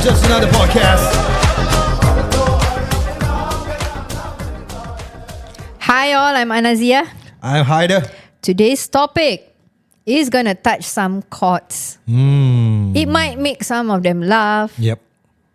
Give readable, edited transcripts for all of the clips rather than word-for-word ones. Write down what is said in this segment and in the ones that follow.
Just Another Podcast. Hi all, I'm Anazia. I'm Haider. Today's topic is gonna touch some chords. It might make some of them laugh. Yep.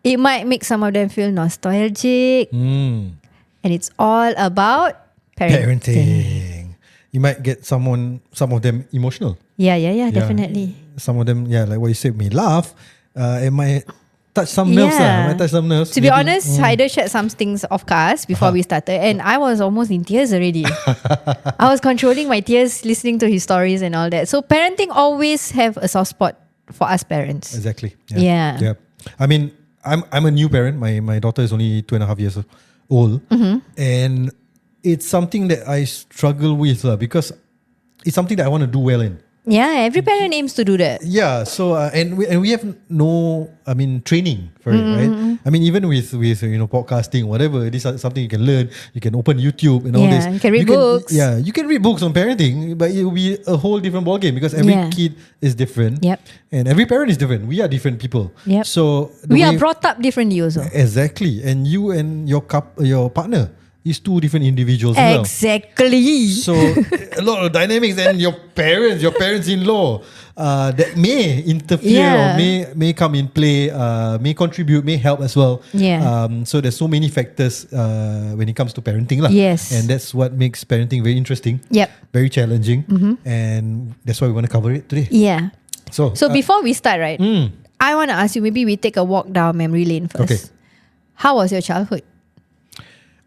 It might make some of them feel nostalgic. And it's all about parenting. You might get some of them emotional. Yeah, definitely. Some of them, like what you said, may laugh. It might touch some nerves. Yeah. Might touch some nerves. To be honest, Haider shared some things of cars before we started, and I was almost in tears already. I was controlling my tears listening to his stories and all that. So parenting always have a soft spot for us parents. Exactly. Yeah. I mean, I'm a new parent. My daughter is only 2.5 years old, and it's something that I struggle with because it's something that I want to do well in. Yeah, every parent aims to do that. Yeah, so and we have no, training for it, right? I mean, even with podcasting, whatever, this is something you can learn. You can open YouTube and all this. You can read books. You can read books on parenting, but it will be a whole different ballgame because every kid is different. Yep. And every parent is different. We are different people. Yep. So we are brought up differently also. Exactly, and you and your partner is two different individuals. Exactly. So a lot of dynamics, and your parents-in-law that may interfere or may come in play, may contribute, may help as well. So there's so many factors when it comes to parenting lah. Yes. And that's what makes parenting very interesting. Yep. Very challenging. And that's why we want to cover it today. Yeah. So before we start, right, I want to ask you, maybe we take a walk down memory lane first. Okay. How was your childhood?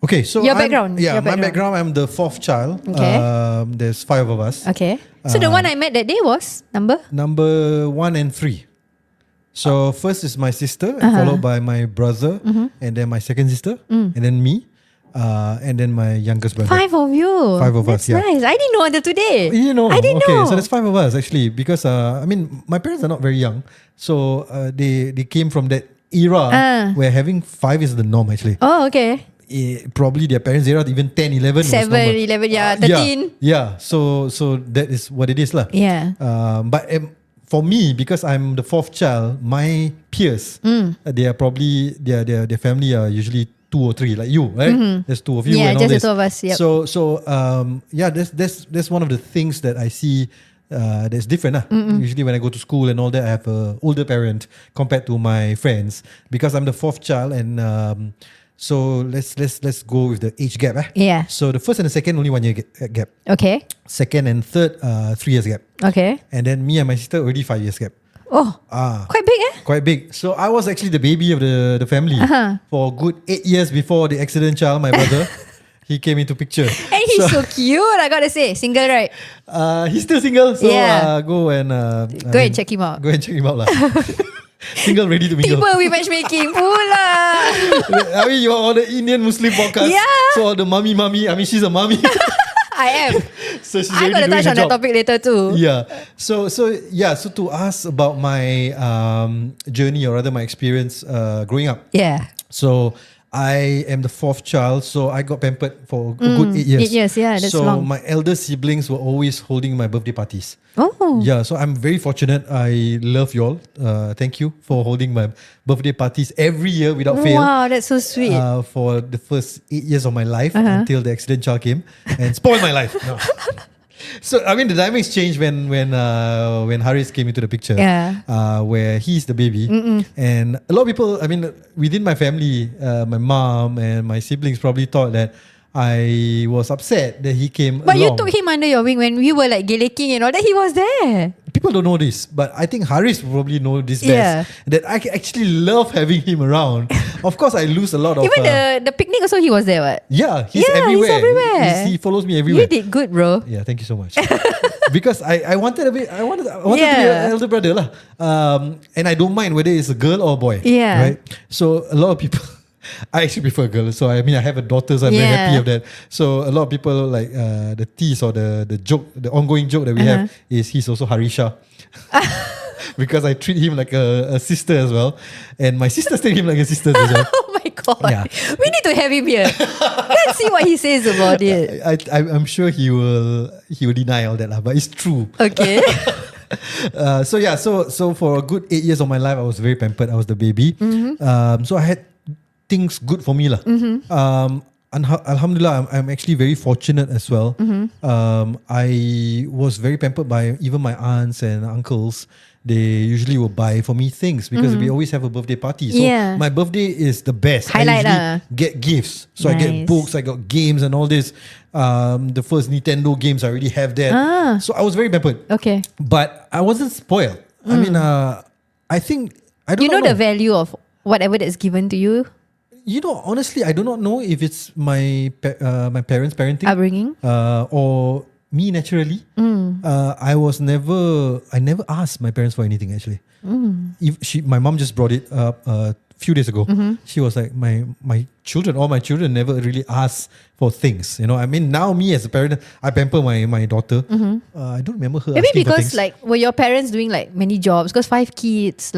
Okay, so Your background. my background, I'm the fourth child. Okay. There's 5 of us. Okay. So the one I met that day was number 1 and 3. So first is my sister, followed by my brother, and then my second sister, and then me, and then my youngest brother. 5 of you. 5 of us, That's nice. I didn't know until today. I didn't know. So there's 5 of us actually, because my parents are not very young, so they came from that era where having 5 is the norm actually. Oh, okay. Probably their parents' era, even 10, 11 7, 11, 13. Yeah. So that is what it is lah. Yeah. But for me, because I'm the 4th child, my peers, they are probably their family are usually 2 or 3, like you, right? There's 2 of you. Yeah, and all just this. the 2 of us. Yep. That's one of the things that I see. That's different. Usually when I go to school and all that, I have an older parent compared to my friends because I'm the 4th child, and so let's go with the age gap. Yeah. So the first and the second only 1 year gap. Okay. Second and third 3 years gap. Okay. And then me and my sister already 5 years gap. Oh, quite big, Quite big. So I was actually the baby of the family for a good 8 years before the accident child, my brother. He came into picture. And he's so cute, I gotta say. Single, right? He's still single. So go and check him out. Go and check him out lah. Single, ready to mingle. People with matchmaking pula. I mean, you're on the Indian Muslim podcast. Yeah. So the mummy, she's a mummy. I am. So she's I'm already gonna touch on that job. topic later too. Yeah. So to ask about my journey, or rather my experience growing up. Yeah. So I am the 4th child, so I got pampered for a good 8 years. 8 years, yeah, that's so long. My elder siblings were always holding my birthday parties. Oh. Yeah, so I'm very fortunate. I love you all. Thank you for holding my birthday parties every year without fail. Wow, that's so sweet. For the first 8 years of my life until the accident child came and spoiled my life. No. So I mean, the dynamics changed when Haris came into the picture. Where he's the baby, and a lot of people, I mean, within my family, my mom and my siblings probably thought that I was upset that he came But along. you took him under your wing when we were like geleking and all that. He was there. People don't know this, but I think Haris probably know this best. That I actually love having him around. Of course, I lose a lot of. Even the picnic also, he was there. What? Yeah, he's everywhere. He's everywhere. He follows me everywhere. You did good, bro. Yeah, thank you so much. Because I wanted to be an elder brother lah. And I don't mind whether it's a girl or a boy. Yeah. Right. So a lot of people. I actually prefer girls, so I mean I have a daughter, so I'm very happy of that. So a lot of people like the tease or the joke, the ongoing joke that we have is he's also Harisha. Because I treat him like a sister as well, and my sister treat him like a sister as well. Oh my god, we need to have him here. Let's see what he says about it. I'm sure he will deny all that lah, but it's true. Okay. So for a good 8 years of my life, I was very pampered. I was the baby. So I had things good for me lah. Alhamdulillah, I'm actually very fortunate as well. I was very pampered by even my aunts and uncles. They usually will buy for me things because we always have a birthday party. So my birthday is the best. Highlight I usually get gifts. So I get books, I got games and all this. The first Nintendo games, I already have that. So I was very pampered. Okay. But I wasn't spoiled. I mean, I think, I don't know. You know the value of whatever that's given to you? You know, honestly, I do not know if it's my parents' parenting. Upbringing? Or me naturally. I never asked my parents for anything actually. My mom just brought it up a few days ago. She was like, all my children never really ask for things. You know, I mean, now me as a parent, I pamper my daughter. I don't remember her Maybe asking for because things. were your parents doing many jobs? Because 5 kids,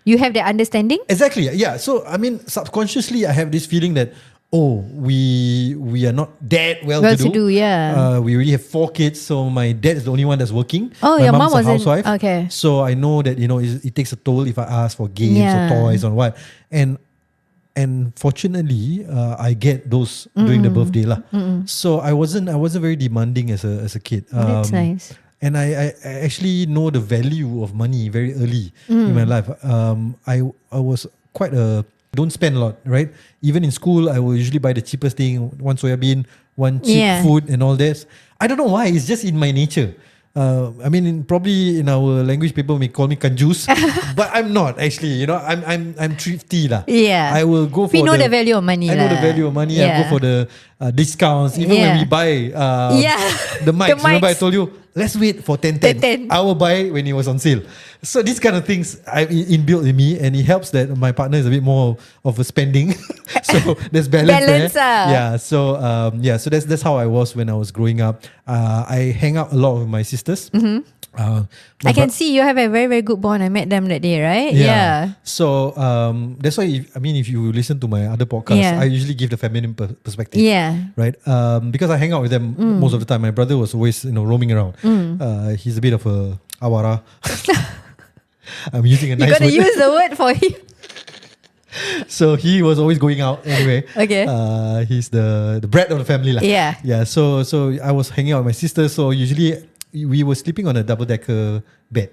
you have that understanding? Exactly, yeah. So, I mean, subconsciously, I have this feeling that, we are not that well-to-do. Yeah. We already have 4 kids, so my dad is the only one that's working. Oh, my your mom mom's a wasn't. housewife. Okay. So I know that, it takes a toll if I ask for games or toys or what. And fortunately, I get those during the birthday lah. So I wasn't very demanding as a kid. That's nice. And I actually know the value of money very early in my life. I was quite don't spend a lot, right? Even in school, I will usually buy the cheapest thing, one soya bean, one cheap food and all this. I don't know why, it's just in my nature. I mean, probably in our language, people may call me kanjus, but I'm not actually. I'm thrifty lah. Yeah, I will go for. We know the value of money. I know the value of money. Yeah. I go for the discounts. Even when we buy the mics. Remember I told you, let's wait for 10. I will buy when it was on sale. So these kind of things I inbuilt in me, and it helps that my partner is a bit more of a spending. So there's balance there. Yeah. So so that's how I was when I was growing up. I hang out a lot with my sisters. I can see you have a very, very good bond. I met them that day, right? Yeah. So that's why if you listen to my other podcasts, I usually give the feminine perspective. Yeah. Right. Because I hang out with them most of the time. My brother was always roaming around. He's a bit of a awara. I'm using a nice word. You gotta use the word for him. So he was always going out anyway. Okay. He's the brat of the family lah. Yeah. Yeah. So I was hanging out with my sister. So usually we were sleeping on a double-decker bed.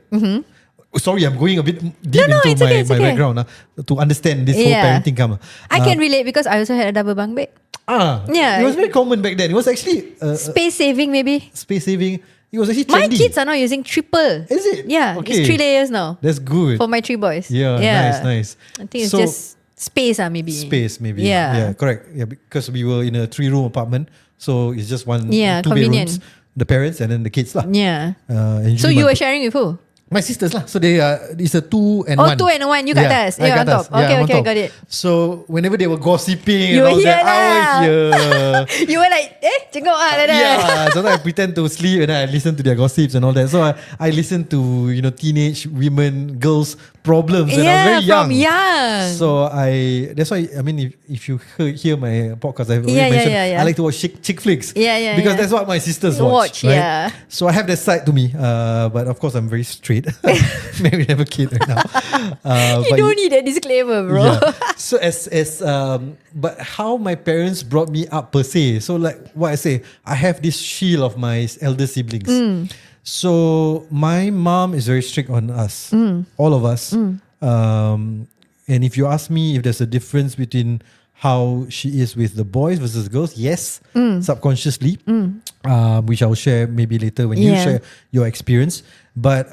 Sorry, I'm going a bit deep into my background to understand this whole parenting come. I can relate because I also had a double bunk bed. It was very common back then. It was actually space saving maybe. Space saving. It was actually trendy. My trendy. kids are now using triple. Is it? Yeah, okay. It's 3 layers now. That's good. For my 3 boys. Yeah. Nice. I think it's just space maybe. Space maybe. Yeah. Yeah, correct. Yeah, because we were in a 3-room apartment, so it's just 2 convenient. bedrooms. The parents and then the kids lah. Yeah. So you were sharing with who? My sisters lah. So they it's a 2 and 1. 2 and 1. You got us. I on top. Okay, got it. So whenever they were gossiping you and all here that, I was here. You were like, cengok like that. Yeah. So I pretend to sleep and then I listen to their gossips and all that. So I listen to teenage women, girls problems when I was very young. From young. So that's why if you hear my podcast, I've already mentioned I like to watch chick flicks. Because that's what my sisters watch. Right? Yeah. So I have that side to me, but of course I'm very straight. Maybe have a kid right now. You don't need that disclaimer, bro. Yeah. So but how my parents brought me up per se. So like what I say, I have this shield of my elder siblings. So my mom is very strict on us, all of us. And if you ask me if there's a difference between how she is with the boys versus girls, yes, subconsciously, which I'll share maybe later when you share your experience. But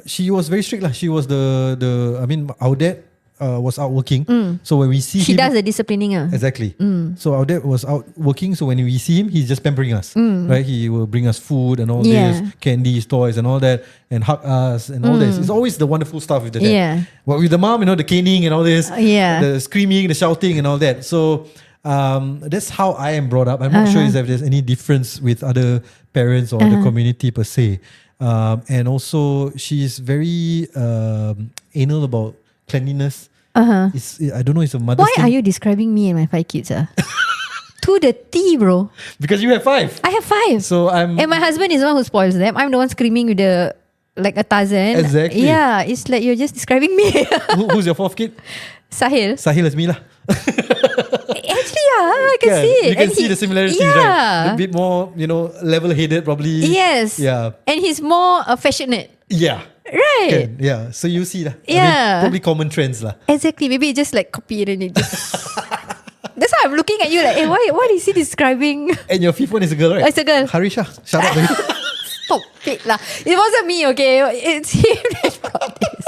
she was very strict lah. She was our dad was out working. So when we see him, she does the disciplining. Exactly. So our dad was out working. So when we see him, he's just pampering us. Right? He will bring us food and all this, candies, toys and all that, and hug us and all this. It's always the wonderful stuff with the dad. But with the mom, the caning and all this, the screaming, the shouting and all that. So that's how I am brought up. I'm not sure if there's any difference with other parents or the community per se. And also she's very anal about cleanliness. I don't know, it's a mother's thing. Why are you describing me and my 5 kids? To the T, bro. Because you have 5. I have 5. So and my husband is the one who spoils them. I'm the one screaming with the like a Tarzan. Exactly. Yeah, it's like you're just describing me. Who's your fourth kid? Sahil. Sahil is me lah. Actually, I can see it. You can see the similarities, right? A bit more, level-headed probably. Yes. Yeah. And he's more affectionate. Yeah. Right. Can. Yeah. So you see lah. Yeah. Probably common trends lah. Exactly. Maybe it just like copy it and it just... That's why I'm looking at you like, hey, what is he describing? And your fifth one is a girl, right? It's a girl. Harisha. Shout out to you. Stop it lah. It wasn't me, okay? It's him that brought this.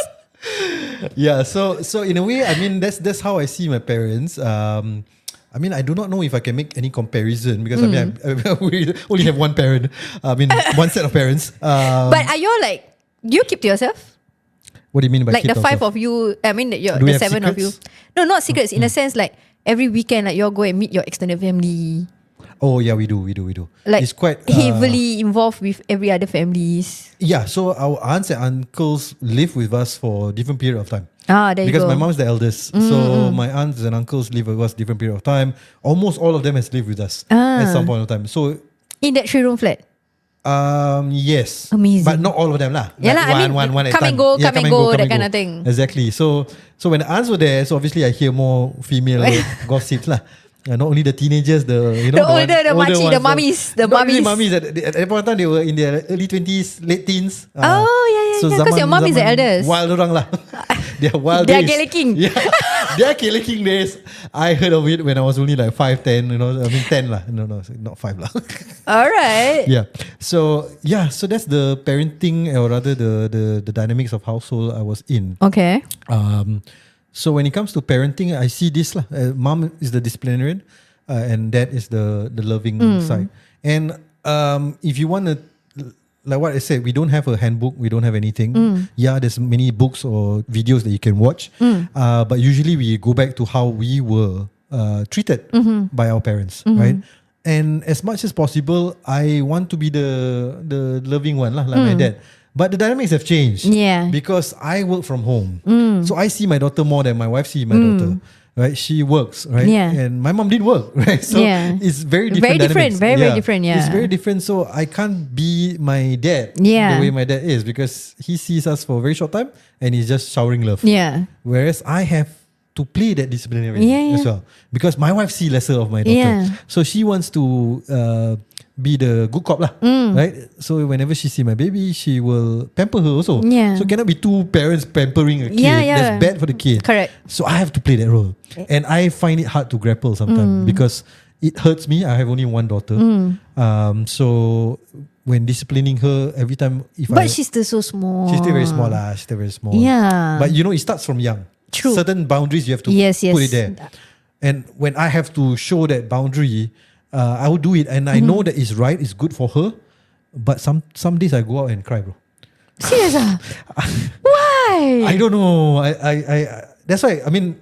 Yeah, so in a way, I mean, that's how I see my parents. I mean, I do not know if I can make any comparison because I mean, we only have one parent. I mean, one set of parents. But are you like, do you keep to yourself? What do you mean by like keep the to five yourself? of you? I mean, the we have seven secrets? of you. No, not secrets. In a sense, like every weekend, like you all go and meet your extended family. Oh yeah, we do. Like It's quite heavily involved with every other families. Yeah, so our aunts and uncles live with us for different period of time. There Because you go. my mom's the eldest, so my aunts and uncles live with us different period of time. Almost all of them has lived with us at some point of time. So in that 3-room flat. Yes, Amazing. but not all of them lah. Yeah lah, I mean, one at come a and time. go, Yeah, come and go, that kind of thing. Exactly. So when the aunts were there, so obviously I hear more female gossips lah. Not only the teenagers, the older, the makcik, ones, the mummies, the not really mummies. mummies. At that point of time, they were in their early 20s, late teens. Yeah. Because your mum is the eldest. Wild orang lah. They are wild They are days. geleking. Yeah, they are geleking days. I heard of it when I was only like 5, 10. I mean 10 lah. No, not 5 lah. All right. Yeah. So that's the parenting, or rather the dynamics of household I was in. Okay. So when it comes to parenting, I see this lah. Mom is the disciplinarian, and dad is the loving side. And if you want to, like what I said, we don't have a handbook. We don't have anything. Yeah, there's many books or videos that you can watch. But usually we go back to how we were treated by our parents, right? And as much as possible, I want to be the loving one lah, like my dad. But the dynamics have changed. Yeah. Because I work from home. So I see my daughter more than my wife see my daughter. Right? She works, right? Yeah. And my mom didn't work, right? So it's very different. Very different, yeah. It's very different. So I can't be my dad the way my dad is, because he sees us for a very short time and he's just showering love. Yeah. Whereas I have to play that disciplinary as well. Because my wife sees lesser of my daughter. Yeah. So she wants to be the good cop lah, right? So whenever she see my baby, she will pamper her also. Yeah. So cannot be two parents pampering a kid. That's bad for the kid. Correct. So I have to play that role, and I find it hard to grapple sometimes because it hurts me. I have only one daughter, so when disciplining her every time, but she's still so small. She's still very small lah. She's still very small. Yeah. But it starts from young. True. Certain boundaries you have to put it there. And when I have to show that boundary, I will do it, and I know that it's right, it's good for her. But some days I go out and cry, bro. Serious? Why? I don't know. I that's why. I mean,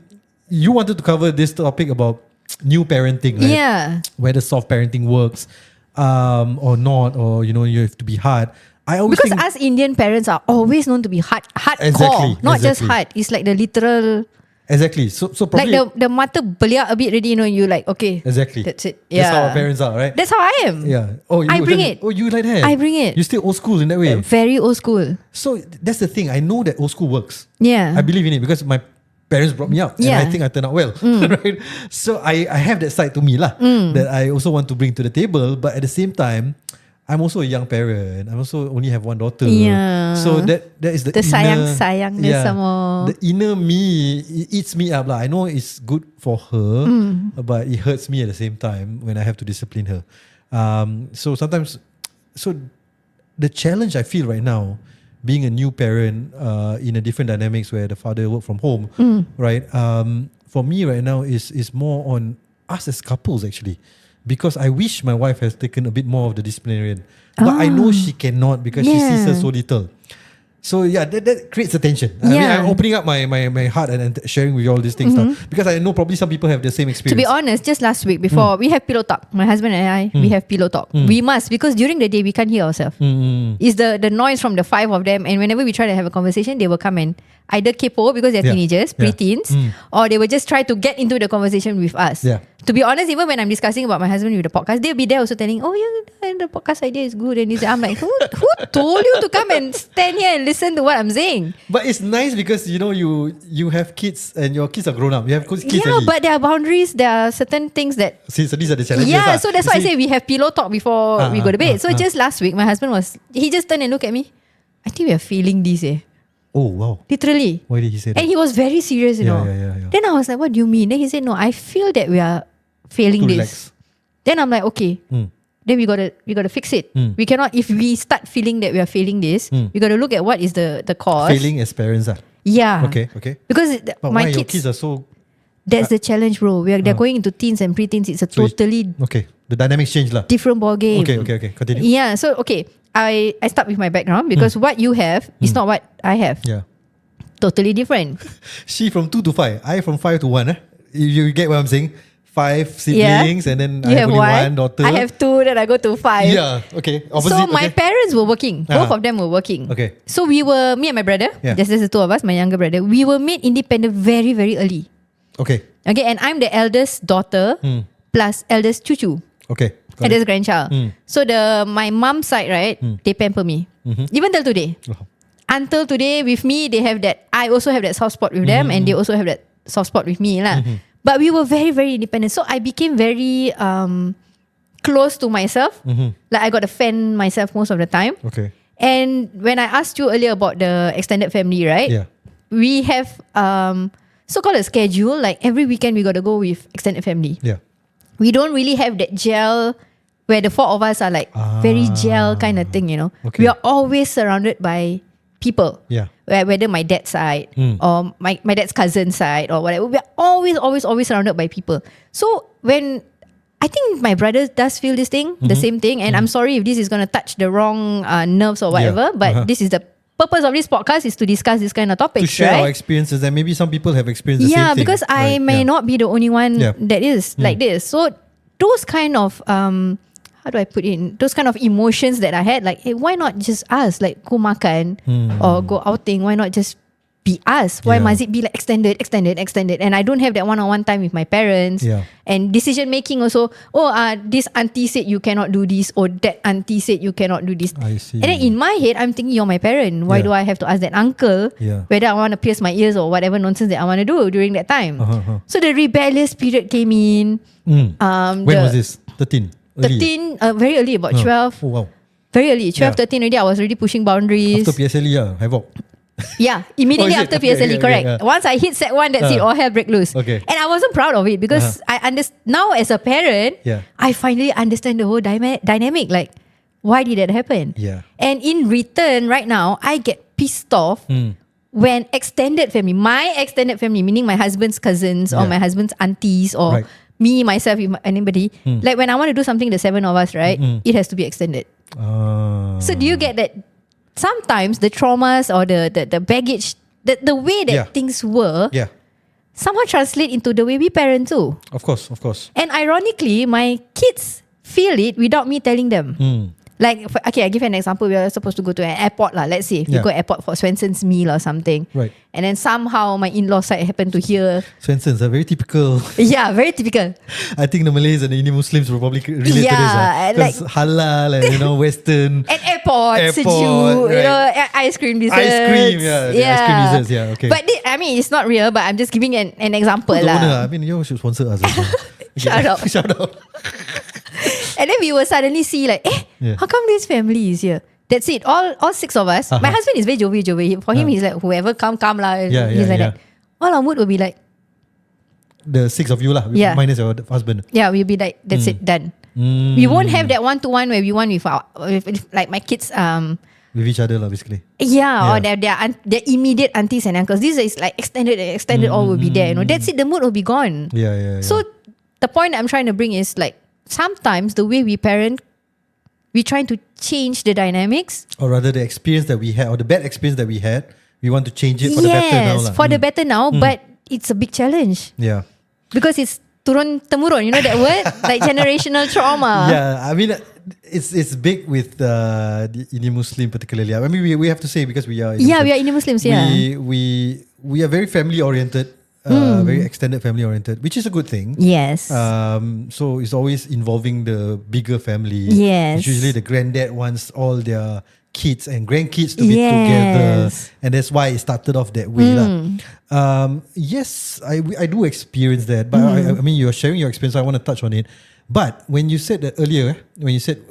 you wanted to cover this topic about new parenting, right? Yeah. Whether soft parenting works, or not, or you have to be hard. I always because think us Indian parents are always known to be hardcore, Exactly, not just exactly. hard. It's like the literal. Exactly. So probably like the mata beliak a bit already, you like, okay. Exactly. That's it. That's how our parents are, right? That's how I am. Yeah. Oh, I bring it. Oh, you like that? I bring it. You're still old school in that way. Very old school. So that's the thing. I know that old school works. Yeah. I believe in it because my parents brought me up, and I think I turned out well, right? So I have that side to me lah, that I also want to bring to the table. But at the same time, I'm also a young parent. I also only have one daughter. Yeah. So that is the sayang sama. The inner me, it eats me up lah. I know it's good for her, but it hurts me at the same time when I have to discipline her. So sometimes, the challenge I feel right now, being a new parent in a different dynamics where the father work from home, right? For me right now is more on us as couples actually. Because I wish my wife has taken a bit more of the disciplinarian. But I know she cannot because she sees her so little. So that creates a tension. I mean, I'm opening up my heart and sharing with you all these things now, because I know probably some people have the same experience. To be honest, just last week before we have pillow talk, my husband and I, we have pillow talk. We must, because during the day we can't hear ourselves. It's the noise from the 5 of them, and whenever we try to have a conversation, they will come and either kepo because they're teenagers, preteens, or they will just try to get into the conversation with us. To be honest, even when I'm discussing about my husband with the podcast, they'll be there also telling, oh yeah, the podcast idea is good. And I'm like, who told you to come and stand here and listen to what I'm saying? But it's nice because you have kids and your kids are grown up. You have kids already. But there are boundaries. There are certain things that. See, so these are the challenges. Yeah, so that's why I say we have pillow talk before we go to bed. So just last week, my husband he just turned and looked at me. I think we are failing this. Oh wow! Literally. Why did he say that? And he was very serious, you know. Yeah. Then I was like, what do you mean? Then he said, no, I feel that we are failing Too this. Then I'm like, okay. Then we gotta fix it. We cannot, if we start feeling that we are failing this, we gotta look at what is the cause. Failing as parents. Yeah. Okay. Because But my why your kids kids are so... That's the challenge, bro. They're going into teens and pre-teens. It's a totally okay. The dynamics change lah. different ball game. Okay. Continue. Yeah. So okay, I start with my background because what you have is not what I have. Yeah. Totally different. She from 2 to 5. I from 5 to 1. You get what I'm saying? 5 siblings and then You I have only one daughter. I have 2, then I go to 5. Yeah. Okay. Opposite. So my parents were working. Both of them were working. Okay. So me and my brother, just the two of us, my younger brother, we were made independent very, very early. Okay. Okay, and I'm the eldest daughter plus eldest cucu. Okay. Eldest grandchild. So my mom's side, right, they pamper me. Even till today. Until today, with me, they have that. I also have that soft spot with them, and they also have that soft spot with me, lah. But we were very, very independent. So I became very close to myself. Like I got to fend myself most of the time. Okay. And when I asked you earlier about the extended family, right? Yeah. We have so-called a schedule. Like every weekend, we got to go with extended family. Yeah. We don't really have that gel where the 4 of us are like very gel kind of thing, you know. Okay. We are always surrounded by people. Yeah. Whether my dad's side or my dad's cousin side or whatever. We are always surrounded by people. So when I think my brother does feel this thing, the same thing, and I'm sorry if this is going to touch the wrong nerves or whatever, but this is the purpose of this podcast is to discuss this kind of topics, to share right? our experiences, and maybe some people have experienced the same thing. Yeah, because I may not be the only one that is like this. So those kind of how do I put in those kind of emotions that I had, like, hey, why not just us, like go makan or go outing? Why not just be us? Why must it be like extended? And I don't have that one-on-one time with my parents. And decision making also. This auntie said you cannot do this, or that auntie said you cannot do this. I see. And then in my head, I'm thinking, you're my parent. Why do I have to ask that uncle whether I want to pierce my ears or whatever nonsense that I want to do during that time? So the rebellious period came in. When was this? 13? Early. 13, very early, about 12. Oh wow. Very early, 12, 13 already. I was already pushing boundaries. After PSLE, havoc. Yeah, immediately Oh, after okay, PSLE, correct. Once I hit set 1, that's it, all hell break loose. Okay. And I wasn't proud of it because I understand now as a parent, I finally understand the whole dynamic. Like, why did that happen? Yeah. And in return, right now, I get pissed off when extended family, my extended family, meaning my husband's cousins or my husband's aunties or me, myself, anybody, like when I want to do something, the 7 of us, right, it has to be extended. So do you get that? Sometimes the traumas or the baggage, the way that things were, somehow translate into the way we parent too. Of course. And ironically, my kids feel it without me telling them. Like, okay, I give you an example. We are supposed to go to an airport lah. Let's say we go airport for Swenson's meal or something. Right. And then somehow my in-law side happened to hear. Swenson's are very typical. Yeah, very typical. I think the Malays and the Indian Muslims will probably relate to this. like halal and Western. An airport, sejuk, right. ice cream desserts. Ice cream, ice cream desserts, okay. But I mean, it's not real, but I'm just giving an example lah. I mean, you should sponsor us. Shout out. And then we will suddenly see like, how come this family is here? That's it. All 6 of us. My husband is very jovial. For him, he's like, whoever come lah. He's like that. All our mood will be like, the 6 of you lah, minus your husband. Yeah, we'll be like, that's it, done. We won't have that one-to-one where we want with like my kids. With each other lah, basically. Yeah, or their immediate aunties and uncles. This is like extended all will be there. You know, that's it. The mood will be gone. Yeah. So the point I'm trying to bring is like, sometimes the way we parent, we trying to change the dynamics. Or rather the experience that we had, or the bad experience that we had, we want to change it for the better now. Yes, for the better now, but it's a big challenge. Yeah. Because it's turun-temurun, you know that word? Like generational trauma. Yeah, I mean, it's big with the Indian Muslim particularly. I mean, we have to say because we are Indian we are Indian Muslims, we are very family oriented. very extended family oriented, which is a good thing. Yes. So it's always involving the bigger family. Yes. It's usually the granddad wants all their kids and grandkids to be together, and that's why it started off that way. Yes, I do experience that, but I mean, you're sharing your experience, so I want to touch on it. But when you said that earlier, when you said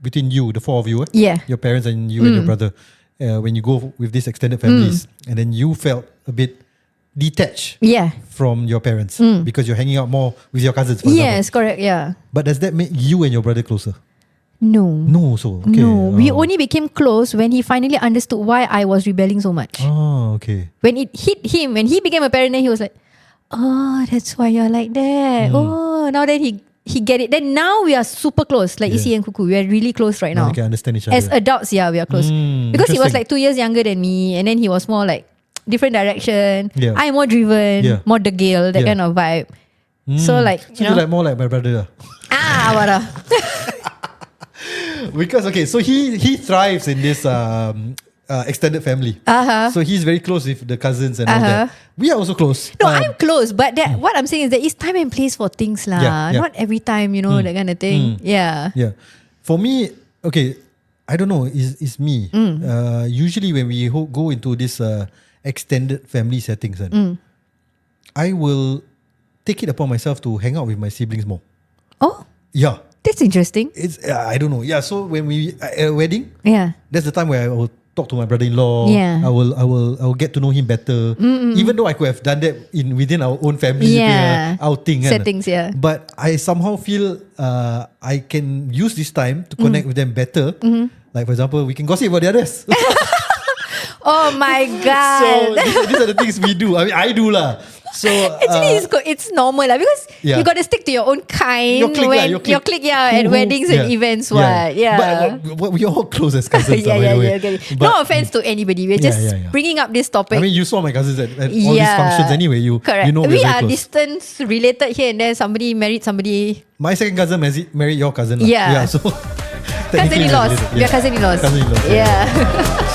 between you, the four of you, your parents and you and your brother, when you go with these extended families, and then you felt a bit detached from your parents because you're hanging out more with your cousins, for example. Yes, correct, But does that make you and your brother closer? No, so okay. No, we only became close when he finally understood why I was rebelling so much. Oh, okay. When it hit him, when he became a parent, then he was like, "Oh, that's why you're like that." Oh, now that he get it. Then now we are super close, like Isi and Kuku. We are really close right now. We can understand each other. As adults, we are close. Because he was like 2 years younger than me, and then he was more like different direction. I'm more driven, more degil, that kind of vibe. So like, so you're like more like my brother. What Because so he thrives in this extended family. So he's very close with the cousins and all that. We are also close. No, I'm close, but what I'm saying is there is time and place for things lah. Not every time, that kind of thing. Yeah. For me, I don't know. It's me. Usually when we go into this extended family settings, I will take it upon myself to hang out with my siblings more. Oh. Yeah. That's interesting. It's I don't know. Yeah, so when we at a wedding, that's the time where I will talk to my brother-in-law. I will get to know him better. Even though I could have done that within our own family outing settings. But I somehow feel I can use this time to connect with them better. Like for example, we can gossip about the others. Oh my god! So these are the things we do. I mean, I do lah. So actually, it's normal lah because you got to stick to your own kind. Your clique, at weddings and events. But we're all close as cousins. Okay. No offense to anybody. We're just bringing up this topic. I mean, you saw my cousins at all these functions anyway. Correct. You know we are distance related here and there. Somebody married somebody. My second cousin married your cousin. Yeah. So cousin-in-laws. We are cousin-in-laws. Cousin-in-laws. Yeah.